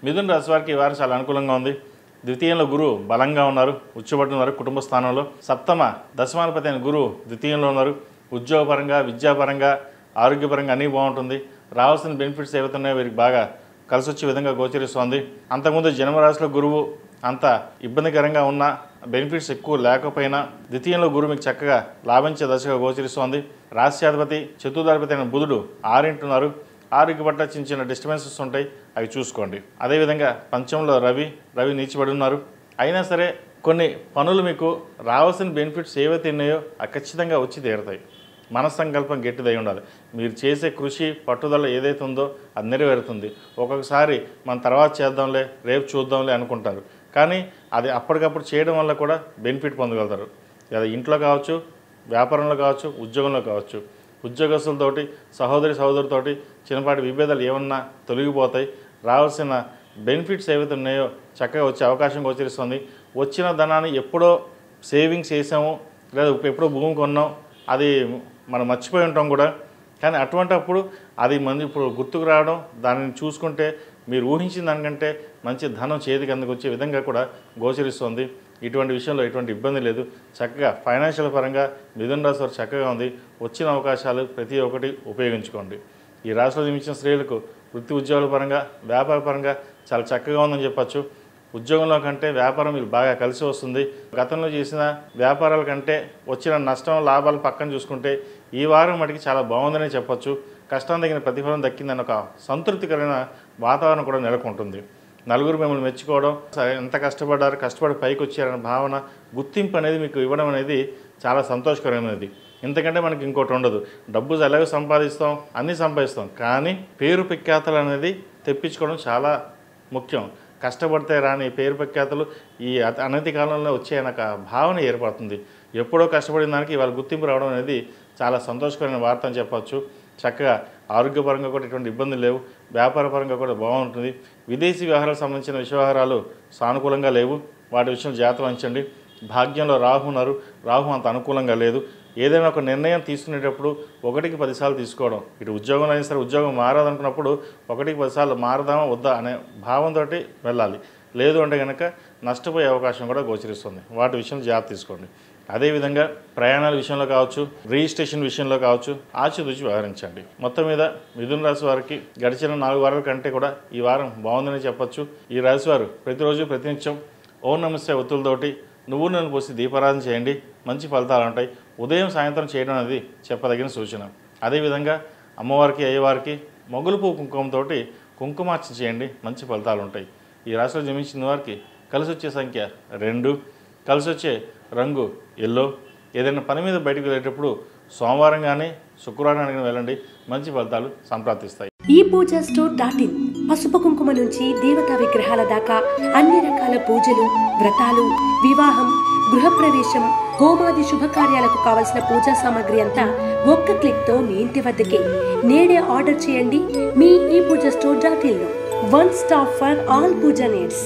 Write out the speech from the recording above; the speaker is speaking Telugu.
మిథున రాశి వారికి ఈ వారం చాలా అనుకూలంగా ఉంది. ద్వితీయంలో గురువు బలంగా ఉన్నారు, ఉచ్చబడుతున్నారు. కుటుంబ స్థానంలో సప్తమ దశమాధిపతి అయిన గురువు ద్వితీయంలో ఉన్నారు. ఉద్యోగపరంగా, విద్యాపరంగా, ఆరోగ్యపరంగా అన్నీ బాగుంటుంది. రావాల్సిన బెనిఫిట్స్ ఏవైతున్నాయో వీరికి బాగా కలిసి వచ్చే విధంగా గోచరిస్తోంది. అంతకుముందు జన్మరాశిలో గురువు అంత ఇబ్బందికరంగా ఉన్న బెనిఫిట్స్ ఎక్కువ లేకపోయినా ద్వితీయంలో గురువు మీకు చక్కగా లాభించే దశగా గోచరిస్తోంది. రాశ్యాధిపతి చతుర్థాధిపతి అయిన బుధుడు 6 ఉన్నారు. ఆరోగ్య పట్ల చిన్న చిన్న డిస్టర్బెన్సెస్ ఉంటాయి, అవి చూసుకోండి. అదేవిధంగా పంచంలో రవి నీచిపడి ఉన్నారు. అయినా సరే కొన్ని పనులు మీకు రావాల్సిన బెనిఫిట్స్ ఏవైతే ఉన్నాయో అవి ఖచ్చితంగా వచ్చి తీరుతాయి. మనస్సంకల్పం గట్టిదై ఉండాలి. మీరు చేసే కృషి పట్టుదల ఏదైతే ఉందో అది నెరవేరుతుంది. ఒక్కొక్కసారి మనం తర్వాత చేద్దాంలే, రేపు చూద్దాంలే అనుకుంటారు, కానీ అది అప్పటికప్పుడు చేయడం వల్ల కూడా బెనిఫిట్ పొందగలుగుతారు. అది ఇంట్లో కావచ్చు, వ్యాపారంలో కావచ్చు, ఉద్యోగంలో కావచ్చు. ఉద్యోగస్తులతోటి, సహోదరితోటి చిన్నపాటి విభేదాలు ఏమన్నా తొలగిపోతాయి. రావాల్సిన బెనిఫిట్స్ ఏవైతే ఉన్నాయో చక్కగా వచ్చే అవకాశం గోచరిస్తుంది. వచ్చిన ధనాన్ని ఎప్పుడో సేవింగ్స్ చేసాము, లేదా ఎప్పుడో భూమి కొన్నాం, అది మనం మర్చిపోయి ఉంటాం కూడా. కానీ అటువంటిప్పుడు అది మంది ఇప్పుడు గుర్తుకు రావడం, దానిని చూసుకుంటే మీరు ఊహించిన దానికంటే మంచి ధనం చేతికి అందుకు వచ్చే విధంగా కూడా గోచరిస్తుంది. ఇటువంటి విషయంలో ఎటువంటి ఇబ్బంది లేదు. చక్కగా ఫైనాన్షియల్ పరంగా మిథున రాశి వారు చక్కగా ఉంది. వచ్చిన అవకాశాలు ప్రతి ఒక్కటి ఉపయోగించుకోండి. ఈ రాశిలో జన్మించిన స్త్రీలకు వృత్తి ఉద్యోగాల పరంగా, వ్యాపార పరంగా చాలా చక్కగా ఉందని చెప్పచ్చు. ఉద్యోగంలో కంటే వ్యాపారం మీరు బాగా కలిసి వస్తుంది. గతంలో చేసిన వ్యాపారాల కంటే వచ్చిన నష్టం లాభాలు పక్కన చూసుకుంటే ఈ వారం మటుకి చాలా బాగుందనే చెప్పచ్చు. కష్టం తగిన ప్రతిఫలం దక్కిందని ఒక సంతృప్తికరమైన వాతావరణం కూడా నెలకొంటుంది. నలుగురు మిమ్మల్ని మెచ్చుకోవడం, ఎంత కష్టపడ్డారు, కష్టపడి పైకి వచ్చారనే భావన, గుర్తింపు అనేది మీకు ఇవ్వడం అనేది చాలా సంతోషకరమైనది. ఇంతకంటే మనకి ఇంకోటి ఉండదు. డబ్బు ఎలాగో సంపాదిస్తాం, అన్నీ సంపాదిస్తాం, కానీ పేరు ప్రఖ్యాతలు అనేది తెప్పించుకోవడం చాలా ముఖ్యం. కష్టపడితే రాని పేరు ప్రఖ్యాతలు ఈ అనతి కాలంలో వచ్చే ఒక భావన ఏర్పడుతుంది. ఎప్పుడో కష్టపడిన దానికి ఇవాళ గుర్తింపు రావడం అనేది చాలా సంతోషకరమైన వార్త అని చెప్పచ్చు. చక్కగా ఆరోగ్యపరంగా కూడా ఎటువంటి ఇబ్బందులు లేవు. వ్యాపార పరంగా కూడా బాగుంటుంది. విదేశీ వ్యవహారాలకు సంబంధించిన వ్యవహారాలు సానుకూలంగా లేవు, వాటి విషయంలో జాగ్రత్త వహించండి. భాగ్యంలో రాహు ఉన్నారు. రాహు అంత అనుకూలంగా లేదు. ఏదైనా ఒక నిర్ణయం తీసుకునేటప్పుడు 1కి 10 సార్లు తీసుకోవడం. ఇటు ఉద్యోగంలో అయినా సరే ఉద్యోగం మారాదనుకున్నప్పుడు 1కి 10 సార్లు మారదామా వద్దా అనే భావంతో వెళ్ళాలి. లేదు అంటే కనుక నష్టపోయే అవకాశం కూడా గోచరిస్తుంది. వాటి విషయంలో జాగ్రత్త తీసుకోండి. అదేవిధంగా ప్రయాణాల విషయంలో కావచ్చు, రిజిస్ట్రేషన్ విషయంలో కావచ్చు ఆచితూచి వ్యవహరించండి. మొత్తం మీద మిథున రాశి వారికి గడిచిన 4 వారాల కంటే కూడా ఈ వారం బాగుందని చెప్పచ్చు. ఈ రాశి వారు ప్రతిరోజు ప్రతినిత్యం ఓం నమస్తే ఒత్తులతోటి నువ్వు నన్ను పోసి దీపారాధన చేయండి, మంచి ఫలితాలు ఉంటాయి. ఉదయం సాయంత్రం చేయడం అనేది చెప్పదగిన సూచన. అదేవిధంగా అమ్మవారికి, అయ్యవారికి మొగలు పువ్వు కుంకుమతో కుంకుమార్చన చేయండి, మంచి ఫలితాలు ఉంటాయి. ఈ రాశిలో జన్మించిన వారికి కలిసి వచ్చే సంఖ్య 2, కలిసి వచ్చే రంగు ఎల్లో. ఏదైనా పని మీద బయటకు వెళ్ళేటప్పుడు సోమవారం కానీ శుక్రవారం కానీ వెళ్ళండి, మంచి ఫలితాలు సంప్రాప్తిస్తాయి. ఈ పూజ స్టోర్.in పసుపు కుంకుమ నుంచి దేవతా విగ్రహాల దాకా అన్ని రకాల పూజలు, వ్రతాలు, వివాహం, గృహప్రవేశం, హోమాది శుభకార్యాలకు కావలసిన పూజా సామాగ్రి అంతా ఒక్క క్లిక్తో మీ ఇంటి వద్దకే. నేడే ఆర్డర్ చేయండి మీ ఈ పూజ స్టోర్.in లో. One stop for all puja needs.